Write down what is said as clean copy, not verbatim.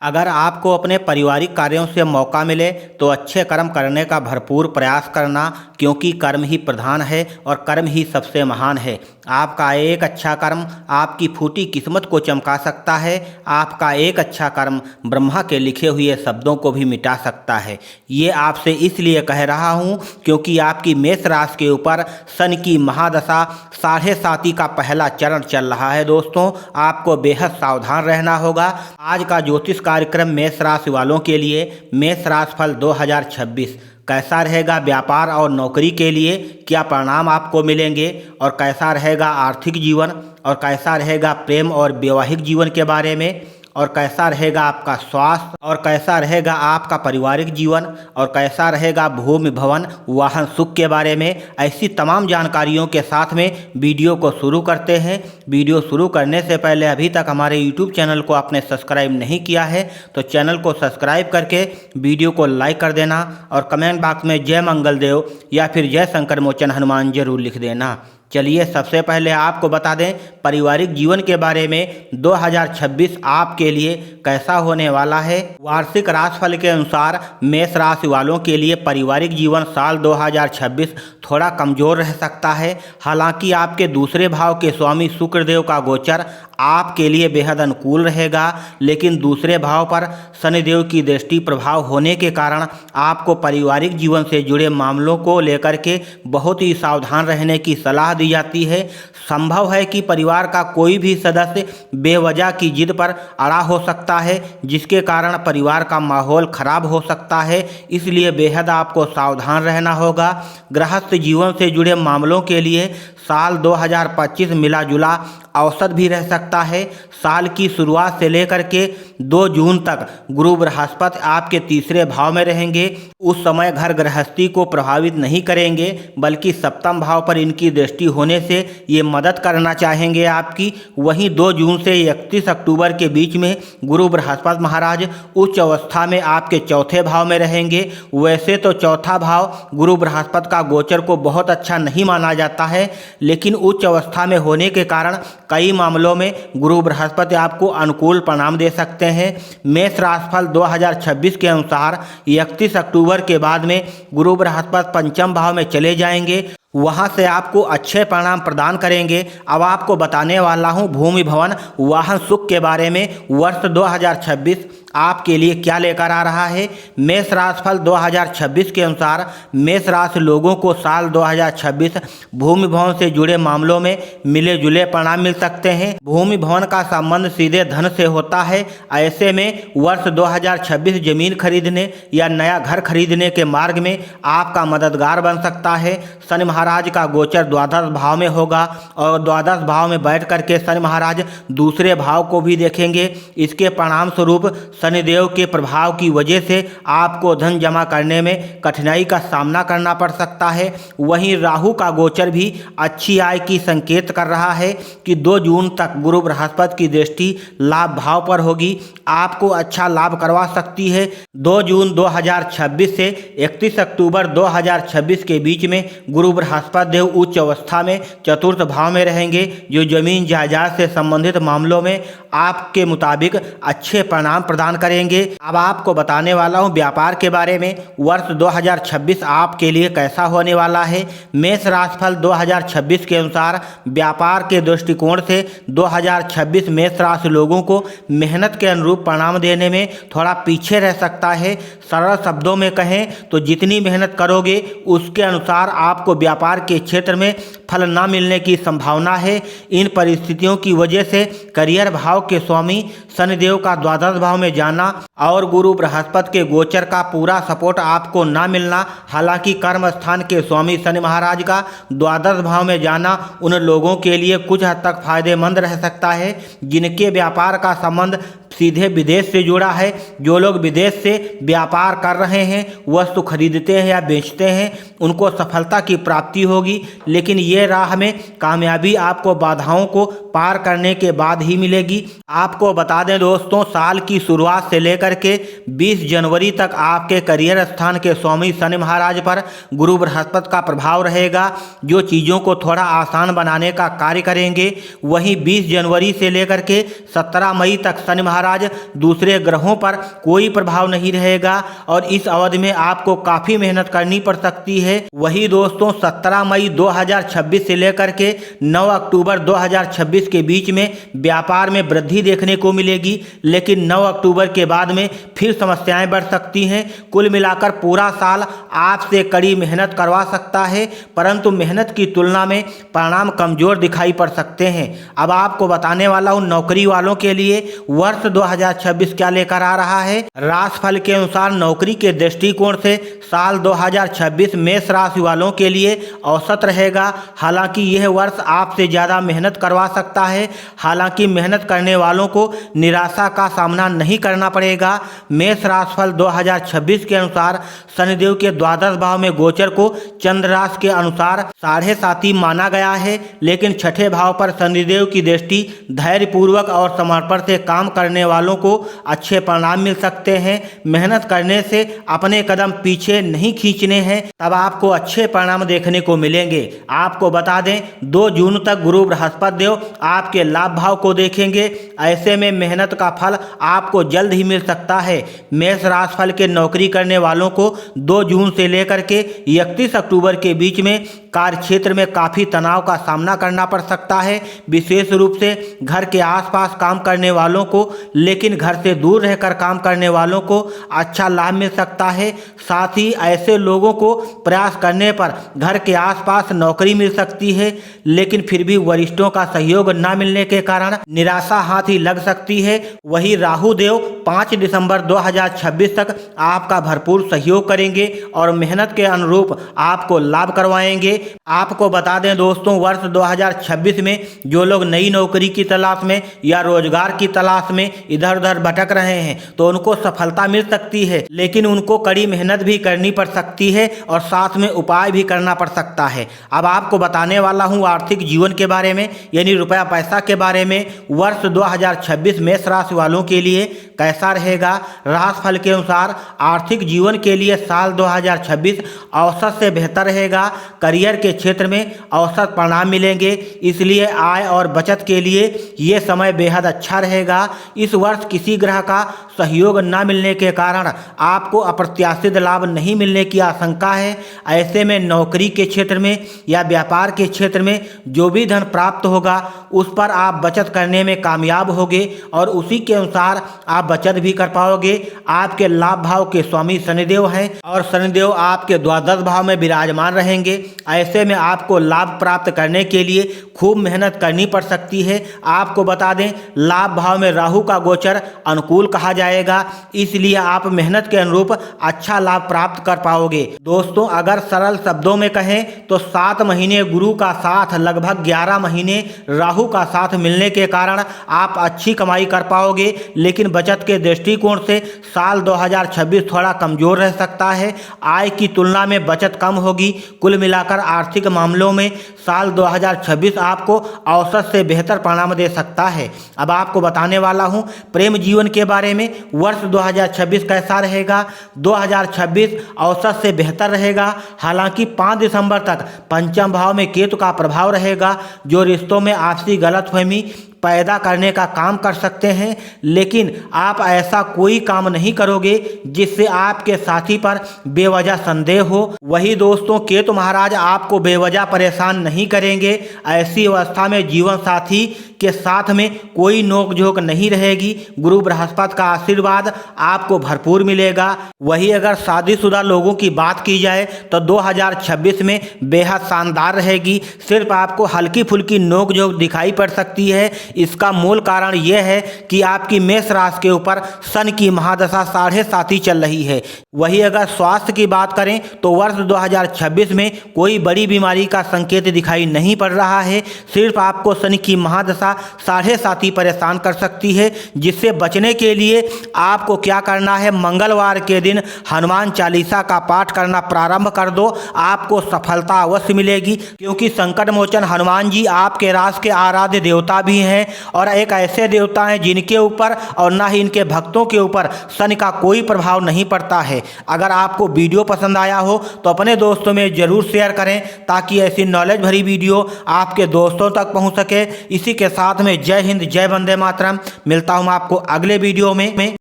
अगर आपको अपने पारिवारिक कार्यों से मौका मिले तो अच्छे कर्म करने का भरपूर प्रयास करना, क्योंकि कर्म ही प्रधान है और कर्म ही सबसे महान है। आपका एक अच्छा कर्म आपकी फूटी किस्मत को चमका सकता है। आपका एक अच्छा कर्म ब्रह्मा के लिखे हुए शब्दों को भी मिटा सकता है। ये आपसे इसलिए कह रहा हूँ क्योंकि आपकी मेष राशि के ऊपर शनि की महादशा 7.5 का पहला चरण चल रहा है। दोस्तों, आपको बेहद सावधान रहना होगा। आज का ज्योतिष कार्यक्रम मेष राशि वालों के लिए मेष राशि फल 2026 कैसा रहेगा, व्यापार और नौकरी के लिए क्या परिणाम आपको मिलेंगे, और कैसा रहेगा आर्थिक जीवन, और कैसा रहेगा प्रेम और वैवाहिक जीवन के बारे में, और कैसा रहेगा आपका स्वास्थ्य, और कैसा रहेगा आपका पारिवारिक जीवन, और कैसा रहेगा भूमि भवन वाहन सुख के बारे में। ऐसी तमाम जानकारियों के साथ में वीडियो को शुरू करते हैं। वीडियो शुरू करने से पहले अभी तक हमारे यूट्यूब चैनल को आपने सब्सक्राइब नहीं किया है तो चैनल को सब्सक्राइब करके वीडियो को लाइक कर देना, और कमेंट बॉक्स में जय मंगल देव या फिर जय शंकर मोचन हनुमान जरूर लिख देना। चलिए सबसे पहले आपको बता दें पारिवारिक जीवन के बारे में 2026 आपके लिए कैसा होने वाला है। वार्षिक राशिफल के अनुसार मेष राशि वालों के लिए पारिवारिक जीवन साल 2026 थोड़ा कमजोर रह सकता है। हालांकि आपके दूसरे भाव के स्वामी शुक्रदेव का गोचर आपके लिए बेहद अनुकूल रहेगा, लेकिन दूसरे भाव पर शनिदेव की दृष्टि प्रभाव होने के कारण आपको पारिवारिक जीवन से जुड़े मामलों को लेकर के बहुत ही सावधान रहने की सलाह दी जाती है। संभव है कि परिवार का कोई भी सदस्य बेवजह की जिद पर अड़ा हो सकता है, जिसके कारण परिवार का माहौल खराब हो सकता है। इसलिए बेहद आपको सावधान रहना होगा। गृहस्थ जीवन से जुड़े मामलों के लिए साल 2025 मिला जुला औसत भी रह सकता है। साल की शुरुआत से लेकर के 2 जून तक गुरु बृहस्पति आपके तीसरे भाव में रहेंगे। उस समय घर गृहस्थी को प्रभावित नहीं करेंगे, बल्कि सप्तम भाव पर इनकी दृष्टि होने से ये मदद करना चाहेंगे आपकी। वहीं 2 जून से 31 अक्टूबर के बीच में गुरु बृहस्पति महाराज उच्च अवस्था में आपके चौथे भाव में रहेंगे। वैसे तो चौथा भाव गुरु बृहस्पति का गोचर को बहुत अच्छा नहीं माना जाता है, लेकिन उच्च अवस्था में होने के कारण कई मामलों में गुरु बृहस्पति आपको अनुकूल परिणाम दे सकते हैं। मेष राशिफल 2026 के अनुसार 31 अक्टूबर के बाद में गुरु बृहस्पति पंचम भाव में चले जाएंगे। वहां से आपको अच्छे परिणाम प्रदान करेंगे। अब आपको बताने वाला हूं भूमि भवन वाहन सुख के बारे में। वर्ष 2026 आपके लिए क्या लेकर आ रहा है। मेष राशिफल 2026 के अनुसार मेष राशि लोगों को साल 2026 भूमि भवन से जुड़े मामलों में मिले जुले परिणाम मिल सकते हैं। भूमि भवन का संबंध सीधे धन से होता है। ऐसे में वर्ष 2026 जमीन खरीदने या नया घर खरीदने के मार्ग में आपका मददगार बन सकता है। शनि महाराज का गोचर द्वादश भाव में होगा, और द्वादश भाव में बैठ करके शनि महाराज दूसरे भाव को भी देखेंगे। इसके परिणाम स्वरूप शनिदेव के प्रभाव की वजह से आपको धन जमा करने में कठिनाई का सामना करना पड़ सकता है। वहीं राहु का गोचर भी अच्छी आय की संकेत कर रहा है कि 2 जून तक गुरु बृहस्पति की दृष्टि लाभ भाव पर होगी, आपको अच्छा लाभ करवा सकती है। 2 जून 2026 से 31 अक्टूबर 2026 के बीच में गुरु बृहस्पति देव उच्च अवस्था में चतुर्थ भाव में रहेंगे, जो जमीन जायदाद से संबंधित मामलों में आपके मुताबिक अच्छे परिणाम प्रदान करेंगे। अब आपको बताने वाला हूं व्यापार के बारे में। वर्ष 2026 आपके लिए कैसा होने वाला है। मेष राशिफल 2026 के अनुसार व्यापार के दृष्टिकोण से 2026 मेष राशि लोगों को मेहनत के अनुरूप परिणाम देने में थोड़ा पीछे रह सकता है। सरल शब्दों में कहें तो जितनी मेहनत करोगे उसके अनुसार आपको व्यापार के क्षेत्र में फल न मिलने की संभावना है। इन परिस्थितियों की वजह से करियर भाव के स्वामी शनिदेव का द्वादश भाव में जाना और गुरु बृहस्पति के गोचर का पूरा सपोर्ट आपको ना मिलना, हालांकि कर्म स्थान के स्वामी शनि महाराज का द्वादश भाव में जाना उन लोगों के लिए कुछ हद तक फायदेमंद रह सकता है जिनके व्यापार का संबंध सीधे विदेश से जुड़ा है। जो लोग विदेश से व्यापार कर रहे हैं, वस्तु खरीदते हैं या बेचते हैं, उनको सफलता की प्राप्ति होगी, लेकिन ये राह में कामयाबी आपको बाधाओं को पार करने के बाद ही मिलेगी। आपको बता दें दोस्तों, साल की शुरुआत से लेकर के 20 जनवरी तक आपके करियर स्थान के स्वामी शनि महाराज पर गुरु बृहस्पति का प्रभाव रहेगा, जो चीज़ों को थोड़ा आसान बनाने का कार्य करेंगे। वहीं 20 जनवरी से लेकर के 17 मई तक शनि महाराज महाराज दूसरे ग्रहों पर कोई प्रभाव नहीं रहेगा और इस अवधि में आपको काफ़ी मेहनत करनी पड़ सकती है। वही दोस्तों 17 मई 2026 से लेकर के 9 अक्टूबर 2026 के बीच में व्यापार में वृद्धि देखने को मिलेगी, लेकिन 9 अक्टूबर के बाद में फिर समस्याएं बढ़ सकती हैं। कुल मिलाकर पूरा साल आपसे कड़ी मेहनत करवा सकता है, परंतु मेहनत की तुलना में परिणाम कमजोर दिखाई पड़ सकते हैं। अब आपको बताने वाला हूं नौकरी वालों के लिए वर्ष 2026 क्या लेकर आ रहा है। राशिफल के अनुसार नौकरी के दृष्टिकोण से साल 2026 मेष राशि वालों के लिए औसत रहेगा। हालांकि यह वर्ष आपसे ज़्यादा मेहनत करवा सकता है। हालांकि मेहनत करने वालों को निराशा का सामना नहीं करना पड़ेगा। मेष राशिफल 2026 के अनुसार शनिदेव के द्वादश भाव में गोचर को चंद्र राशि के अनुसार 7.5 माना गया है, लेकिन छठे भाव पर शनिदेव की दृष्टि धैर्यपूर्वक और समर्पण से काम करने वालों को अच्छे परिणाम मिल सकते हैं। मेहनत करने से अपने कदम पीछे नहीं खींचने हैं, तब आपको अच्छे परिणाम देखने को मिलेंगे। आपको बता दें 2 जून तक गुरु बृहस्पति देव आपके लाभ भाव को देखेंगे। ऐसे में मेहनत का फल आपको जल्द ही मिल सकता है। मेष राशिफल के नौकरी करने वालों को 2 जून से लेकर के 31 अक्टूबर के बीच में कार्य क्षेत्र में काफ़ी तनाव का सामना करना पड़ सकता है, विशेष रूप से घर के आसपास काम करने वालों को, लेकिन घर से दूर रहकर काम करने वालों को अच्छा लाभ मिल सकता है। साथ ही ऐसे लोगों को प्रयास करने पर घर के आसपास नौकरी मिल सकती है, लेकिन फिर भी वरिष्ठों का सहयोग न मिलने के कारण निराशा हाथ ही लग सकती है। वही राहु देव 5 दिसंबर 2026 तक आपका भरपूर सहयोग करेंगे और मेहनत के अनुरूप आपको लाभ करवाएंगे। आपको बता दें दोस्तों वर्ष 2026 में जो लोग नई नौकरी की तलाश में या रोजगार की तलाश में इधर उधर भटक रहे हैं तो उनको सफलता मिल सकती है, लेकिन उनको कड़ी मेहनत भी करनी पड़ सकती है और साथ में उपाय भी करना पड़ सकता है। अब आपको बताने वाला हूं आर्थिक जीवन के बारे में, यानी रुपया पैसा के बारे में। वर्ष 2026 मेष राशि वालों के लिए कैसा रहेगा। राशिफल के अनुसार आर्थिक जीवन के लिए साल 2026 औसत से बेहतर रहेगा। करियर के क्षेत्र में औसत परिणाम मिलेंगे, इसलिए आय और बचत के लिए ये समय बेहद अच्छा रहेगा। इस वर्ष किसी ग्रह का सहयोग न मिलने के कारण आपको अप्रत्याशित लाभ नहीं मिलने की आशंका है। ऐसे में नौकरी के क्षेत्र में या व्यापार के क्षेत्र में जो भी धन प्राप्त होगा उस पर आप बचत करने में कामयाब होगे और उसी के अनुसार आप बचत भी कर पाओगे। आपके लाभ भाव के स्वामी शनिदेव हैं और शनिदेव आपके द्वादश भाव में विराजमान रहेंगे। ऐसे में आपको लाभ प्राप्त करने के लिए खूब मेहनत करनी पड़ सकती है। आपको बता दें लाभ भाव में राहु का गोचर अनुकूल कहा जाएगा, इसलिए आप मेहनत के अनुरूप अच्छा लाभ प्राप्त कर पाओगे। दोस्तों अगर सरल शब्दों में कहें तो 7 महीने गुरु का साथ, लगभग 11 महीने राहु का साथ मिलने के कारण आप अच्छी कमाई कर पाओगे, लेकिन बचत के दृष्टिकोण से साल 2026 थोड़ा कमजोर रह सकता है। आय की तुलना में बचत कम होगी। कुल मिलाकर आर्थिक मामलों में साल 2026 आपको औसत से बेहतर परिणाम दे सकता है। अब आपको बताने वाला हूं प्रेम जीवन के बारे में। वर्ष 2026 कैसा रहेगा। 2026 औसत से बेहतर रहेगा। हालांकि 5 दिसंबर तक पंचम भाव में केतु का प्रभाव रहेगा, जो रिश्तों में आपसी गलतफहमी पैदा करने का काम कर सकते हैं, लेकिन आप ऐसा कोई काम नहीं करोगे जिससे आपके साथी पर बेवजह संदेह हो। वही दोस्तों केतु महाराज आपको बेवजह परेशान नहीं करेंगे। ऐसी अवस्था में जीवन साथी के साथ में कोई नोकझोंक नहीं रहेगी। गुरु बृहस्पति का आशीर्वाद आपको भरपूर मिलेगा। वही अगर शादीशुदा लोगों की बात की जाए तो 2026 में बेहद शानदार रहेगी। सिर्फ आपको हल्की फुल्की नोकझोंक दिखाई पड़ सकती है। इसका मूल कारण यह है कि आपकी मेष राशि के ऊपर शनि की महादशा 7.5 चल रही है। वही अगर स्वास्थ्य की बात करें तो वर्ष 2026 में कोई बड़ी बीमारी का संकेत दिखाई नहीं पड़ रहा है। सिर्फ आपको शनि की महादशा 7.5 परेशान कर सकती है, जिससे बचने के लिए आपको क्या करना है, मंगलवार के दिन हनुमान चालीसा का पाठ करना प्रारंभ कर दो। आपको सफलता अवश्य मिलेगी, क्योंकि संकट मोचन हनुमान जी आपके राशि के आराध्य देवता भी हैं हैं और एक ऐसे देवता हैं जिनके ऊपर और ना ही इनके भक्तों के ऊपर शनि का कोई प्रभाव नहीं पड़ता है। अगर आपको वीडियो पसंद आया हो तो अपने दोस्तों में ज़रूर शेयर करें ताकि ऐसी नॉलेज भरी वीडियो आपके दोस्तों तक पहुंच सके। इसी के साथ में जय हिंद, जय वंदे मातरम। मिलता हूं आपको अगले वीडियो में।